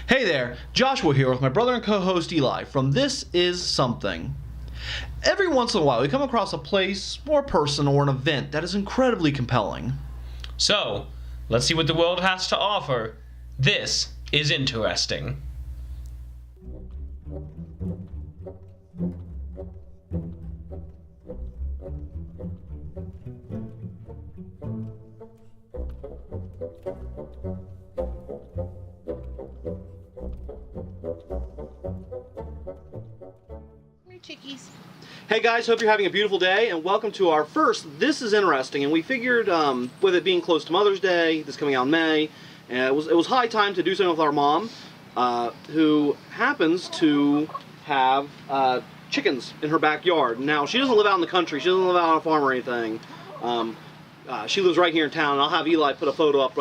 Hey there, Joshua here with my brother and co-host Eli from This Is Something. Every once in a while we come across a place or a person or an event that is incredibly compelling. So, let's see what the world has to offer. This is interesting. Chickies. Hey guys, hope you're having a beautiful day and welcome to our first This Is Interesting. And we figured with it being close to Mother's Day, this coming out in May, and it was high time to do something with our mom, who happens to have chickens in her backyard. Now, she doesn't live out in the country, she doesn't live out on a farm or anything. She lives right here in town, and I'll have Eli put a photo up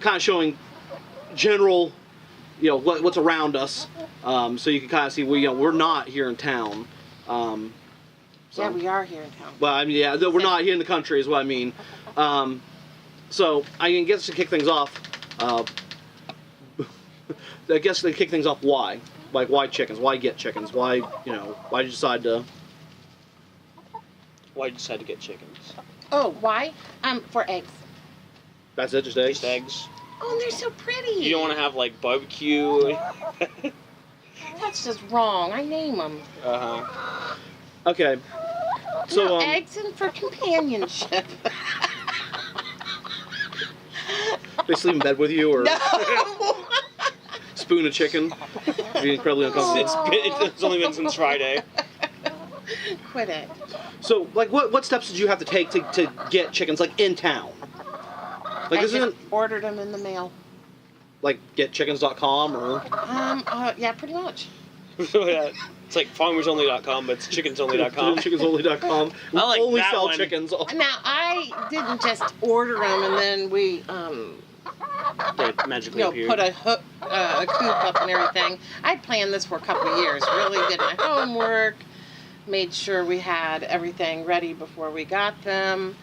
kind of showing general, what's around us, so you can kind of see we're not here in town. Yeah, we are here in town. Well, I mean, yeah, we're not here in the country is what I mean. So I guess to kick things off, I guess to kick things off, why? Like, why chickens? Why get chickens? Why, why did you decide to? Why did you decide to get chickens? Oh, why? For eggs. That's it, just eggs. Just eggs. Oh, and they're so pretty. You don't want to have like barbecue. That's just wrong. I name them. Okay. So no, eggs and for companionship. They sleep in bed with you, or No. spoon a chicken? Be incredibly uncomfortable. It's only been since Friday. Quit it. So, like, what steps did you have to take to get chickens, like, in town? Like, I isn't just ordered them in the mail. like getchickens.com or? Yeah, pretty much. It's like farmersonly.com, but it's chickensonly.com. Chickensonly.com. We I like only that sell one. chickens. Now, I didn't just order them and then we, They magically appeared. put a hook, a coop up and everything. I'd planned this for a couple of years. Really did my homework, made sure we had everything ready before we got them,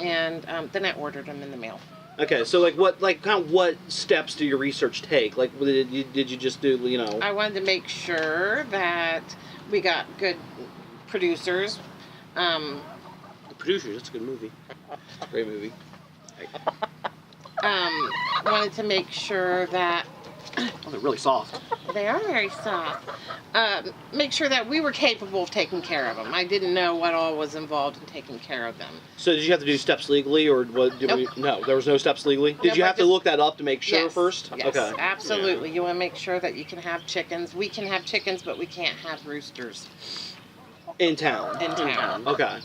and then I ordered them in the mail. Okay, so what steps do your research take? Like, did you just do, I wanted to make sure that we got good producers. The Producers, that's a good movie. Great movie. Wanted to make sure that Oh, they're really soft. they are very soft. Make sure that we were capable of taking care of them. I didn't know what all was involved in taking care of them. So did you have to do steps legally, or what? Nope. No, there was no steps legally. Did Nope, you I have to just- look that up to make sure Yes, first? Yes, Okay. absolutely. You want to make sure that you can have chickens. We can have chickens, but we can't have roosters In town. in town. Okay.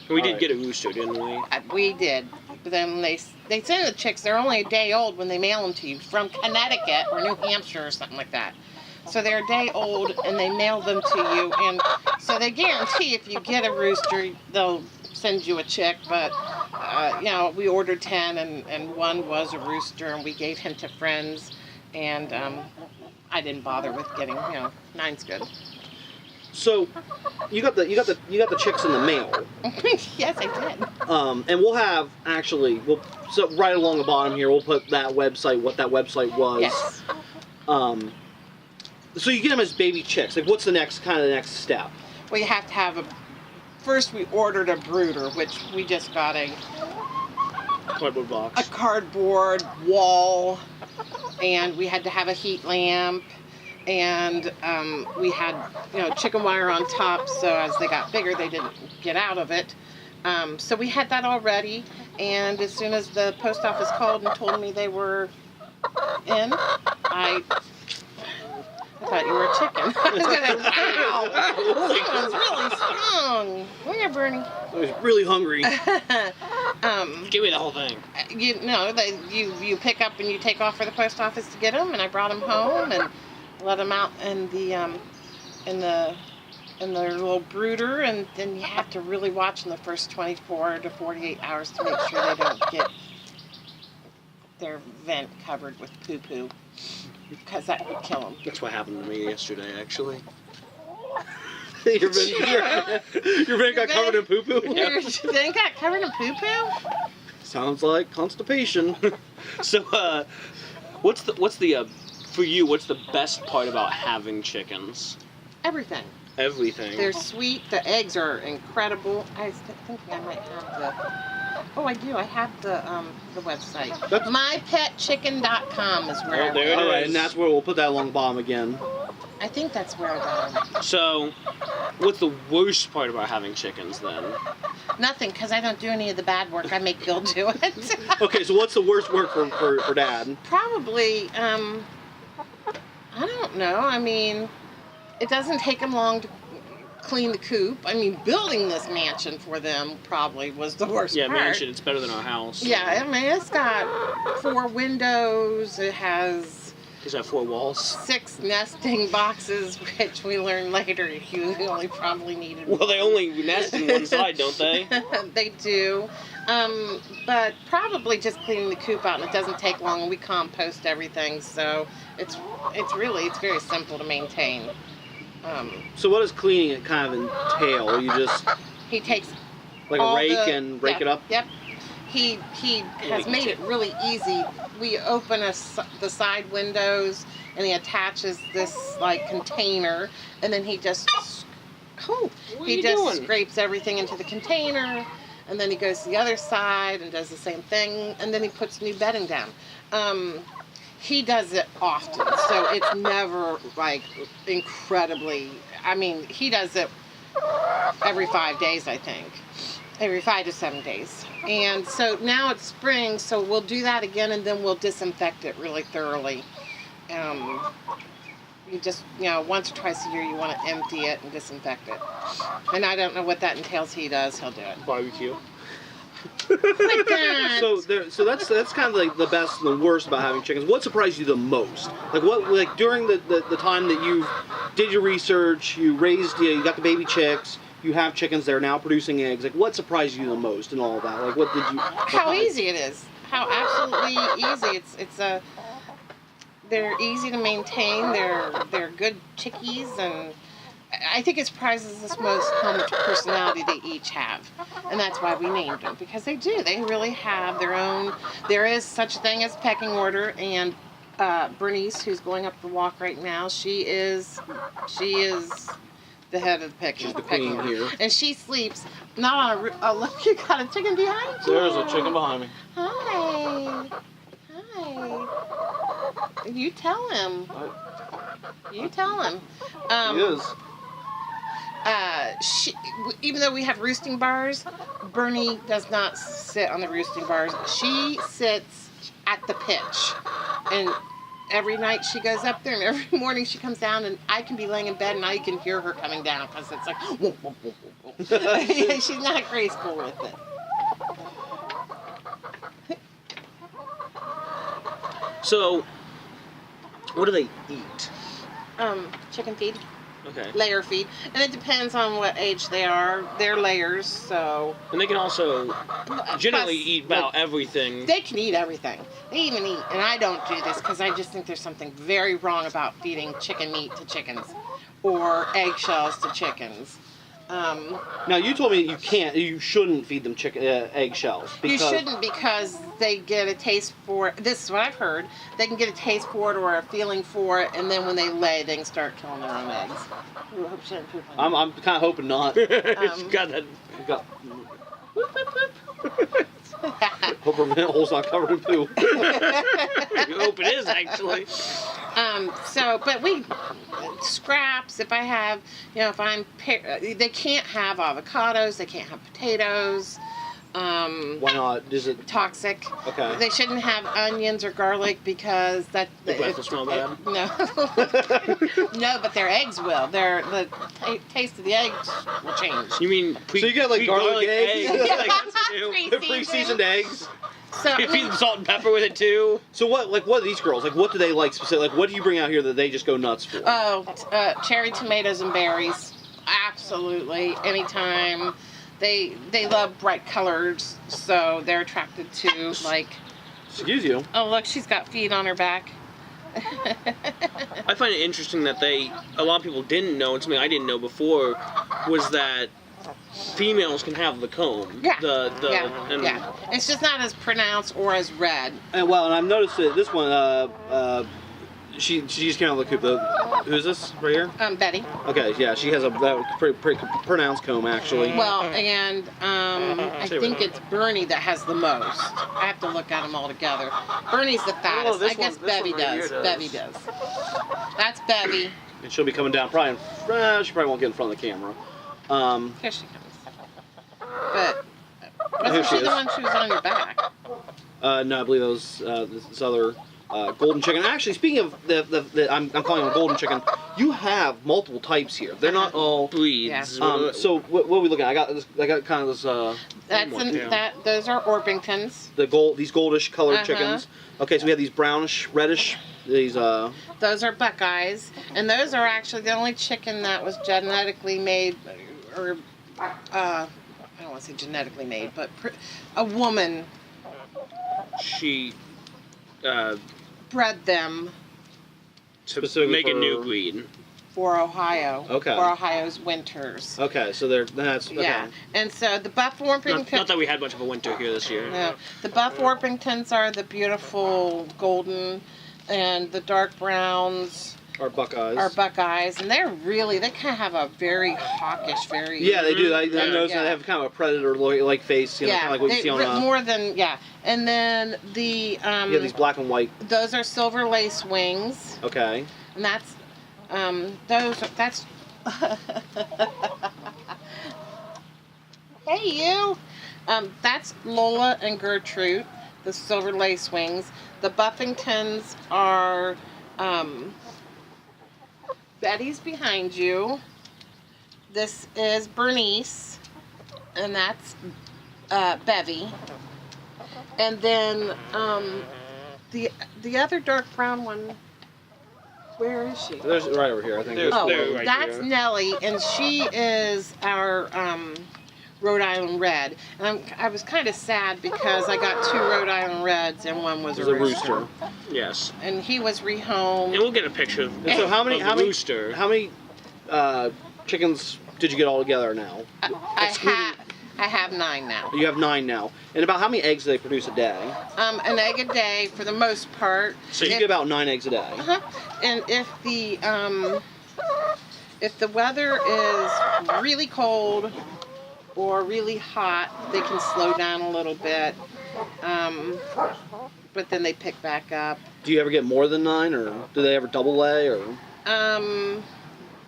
We did Alright. get a rooster, didn't we? We did. But then they send the chicks, they're only a day old when they mail them to you from Connecticut or New Hampshire or something like that. So they're a day old and they mail them to you. And so they guarantee if you get a rooster, they'll send you a chick. But, we ordered 10 and one was a rooster and we gave him to friends. And I didn't bother with getting, 9's good. So, you got the chicks in the mail. Yes, I did. And we'll have so right along the bottom here, we'll put that website, what that website was. Yes. So you get them as baby chicks. Like, what's the next step? Well, you have to have first we ordered a brooder, which we just got a Cardboard box. cardboard wall, and we had to have a heat lamp, and we had, chicken wire on top, so as they got bigger, they didn't get out of it. So we had that all ready, and as soon as the post office called and told me they were in, I thought you were a chicken. I was gonna, wow, that was really strong. Come here, Bernie. I was really hungry. Give me the whole thing. You pick up and you take off for the post office to get them, and I brought them home and let them out in the their little brooder, and then you have to really watch in the first 24 to 48 hours to make sure they don't get their vent covered with poo-poo, because that would kill them. That's what happened to me yesterday, actually. Your vent got covered in poo-poo? Your vent got covered in poo-poo? Sounds like constipation. So, what's the for you, what's the best part about having chickens? Everything. Everything. They're sweet. The eggs are incredible. I was thinking I might have the. Oh, I do. I have the website. MyPetChicken.com is where I there it went. All right, is. and that's where we'll put that along the bottom again. I think that's where I got them. So, what's the worst part about having chickens then? Nothing, because I don't do any of the bad work. I make Bill do it. Okay, so what's the worst work for Dad? Probably, I don't know. I mean, it doesn't take him long to clean the coop. I mean, building this mansion for them probably was the worst Yeah, part. mansion. It's better than our house. Yeah, I mean, it's got 4 windows. It has Does that 4 walls? 6 nesting boxes, which we learned later you only probably needed Well, they only nest in one side, don't they? They do. But probably just cleaning the coop out, and it doesn't take long, and we compost everything, so it's very simple to maintain. So what does cleaning it kind of entail? You just He takes like a all rake the- and rake it up? Yep. He has made it really easy. We open the side windows, and he attaches this like container, and then he just What are he you just doing? scrapes everything into the container, and then he goes to the other side and does the same thing, and then he puts new bedding down. He does it often, so it's never like incredibly. I mean, he does it every 5 days, I think. Every 5 to 7 days. And so now it's spring, so we'll do that again, and then we'll disinfect it really thoroughly. You just, once or twice a year you want to empty it and disinfect it. And I don't know what that entails. He'll do it. Barbecue. Like that. So that's kind of like the best and the worst about having chickens. What surprised you the most? Like during the time that you did your research, you raised, you got the baby chicks, you have chickens that are now producing eggs. Like what surprised you the most in all of that? Like what did you? How easy it is. How absolutely easy. They're easy to maintain. They're good chickies, and I think it surprises us most how much personality they each have. And that's why we named them, because they do. They really have their own. There is such a thing as pecking order, and Bernice, who's going up the walk right now, she is the head of the pecking queen order. here. And she sleeps not on a roof. Oh, look, you got a chicken behind you. There's a chicken behind me. Hi. You tell him. You tell him. He is. Even though we have roosting bars, Bernie does not sit on the roosting bars. She sits at the pitch. And every night she goes up there, and every morning she comes down, and I can be laying in bed, and I can hear her coming down, because it's like, whoop, whoop, whoop, whoop, whoop. She's not graceful with it. So, what do they eat? Chicken feed. Okay. Layer feed, and it depends on what age they are. They're layers, so And they can also generally Plus, eat about everything. they can eat everything. They even eat, and I don't do this because I just think there's something very wrong about feeding chicken meat to chickens or eggshells to chickens. Now you told me you shouldn't feed them eggshells. You shouldn't, because they get a taste for it. This is what I've heard. They can get a taste for it or a feeling for it, and then when they lay, they can start killing their own eggs. Ooh, I hope she didn't poop on you. I'm kind of hoping not. You got that. Whoop, whoop, whoop. Hope her hole's not covered in poo. You hope it is, actually. But we scraps. If I have, they can't have avocados. They can't have potatoes. Why not? Is it Toxic. okay? They shouldn't have onions or garlic, because The breath will smell bad. No, no, but their eggs will. The taste of the eggs will change. You mean So you get, like, garlic eggs? Like, that's what you do. They're pre-seasoned eggs. So You feed them salt and pepper with it too. So what are these girls like? What do they like specifically? Like, what do you bring out here that they just go nuts for? Cherry tomatoes and berries. Absolutely, anytime. They love bright colors, so they're attracted to, like. Excuse you. Oh, look, she's got feet on her back. I find it interesting that a lot of people didn't know, and something I didn't know before, was that females can have the comb. Yeah. And Yeah. It's just not as pronounced or as red. And I've noticed that this one, she just came out of the coop. Who's this right here? Betty. Okay, yeah, she has a pretty pronounced comb actually. Well, and I think it's Bernie that has the most. I have to look at them all together. Bernie's the fattest. this I guess one- this Bevy one right does. here does. Bevy does. That's Bevy. And she'll be coming down probably. She probably won't get in front of the camera. Here she comes. But Here wasn't she she the is. one she was on your back? No, I believe that was this other golden chicken. Actually, speaking of I'm calling them a golden chicken. You have multiple types here. They're not all. Breeds. Yeah. So what are we looking at? I got kind of this. Those are Orpingtons. These goldish colored Uh-huh. chickens. Okay, so we have these brownish, reddish. These Those are Buckeyes, and those are actually the only chicken that was genetically made, or I don't want to say genetically made, but a woman She bred them to Specifically make a for- new breed. for Ohio. Okay. For Ohio's winters. okay, so that's okay. Yeah, and so the Buff Not Orpingtons. that we had much of a winter here this year. No, the Buff Orpingtons are the beautiful golden, and the dark browns Our Buckeyes. are Buckeyes, and they kind of have a very hawkish, very Yeah, they do. I Yeah. noticed they have kind of a predator-like face, you know, kind of like what you see on. more than and then the Yeah, these black and white. those are silver lace wings, Okay. and that's hey you, that's Lola and Gertrude, the silver lace wings. The Buffingtons are Betty's behind you. This is Bernice, and that's Bevy. And then the other dark brown one, where is she? There's right over here, I think. There's- Oh, there, right that's there. Nellie, and she is our Rhode Island Red. And I was kind of sad because I got 2 Rhode Island Reds and one was There's a rooster. Yes. And he was And rehomed. we'll get a picture of, And so how many of the rooster. chickens did you get all together now? I have 9 now. You have 9 now. And about how many eggs do they produce a day? An egg a day for the most part. So you get about 9 eggs a day. Uh-huh. And if the weather is really cold or really hot, they can slow down a little bit. But then they pick back up. Do you ever get more than 9, or do they ever double lay, or? I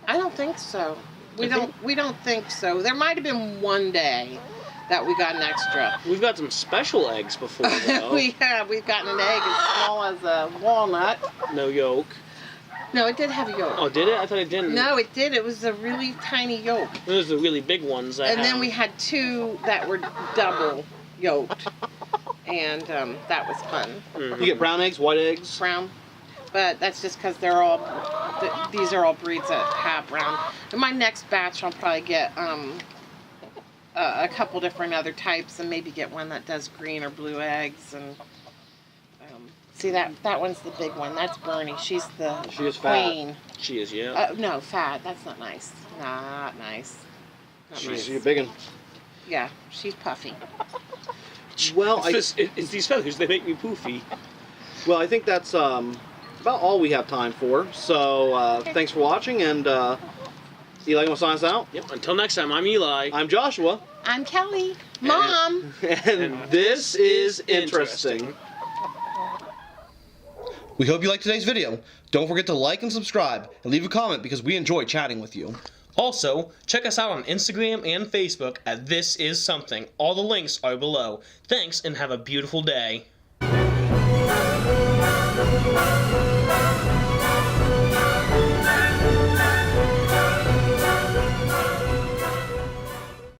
don't think so. We don't think so. There might have been one day that we got an extra. We've got some special eggs before, though. We've gotten an egg as small as a walnut. No yolk. No, it did have a yolk. Oh, did it? I thought it didn't. No, it did. It was a really tiny yolk. Those are the really big ones. And then we had 2 that were double yolked, and that was fun. You get brown eggs, white eggs? Brown, but that's just because they're all these are all breeds that have brown. In my next batch, I'll probably get a couple different other types, and maybe get one that does green or blue eggs. And see that one's the big one. That's Bernie. She's the She is fat. queen. She is, yeah. No, fat. That's not nice. Not nice. Not nice. She's a big one. Yeah, she's puffy. Well, It's these feathers. They make me poofy. I think that's about all we have time for. So thanks for watching, and Eli, you want to sign us out? Yep. Until next time, I'm Eli. I'm Joshua. I'm Kelly. Mom. And this is interesting. We hope you liked today's video. Don't forget to like and subscribe, and leave a comment because we enjoy chatting with you. Also, check us out on Instagram and Facebook at This Is Something. All the links are below. Thanks, and have a beautiful day.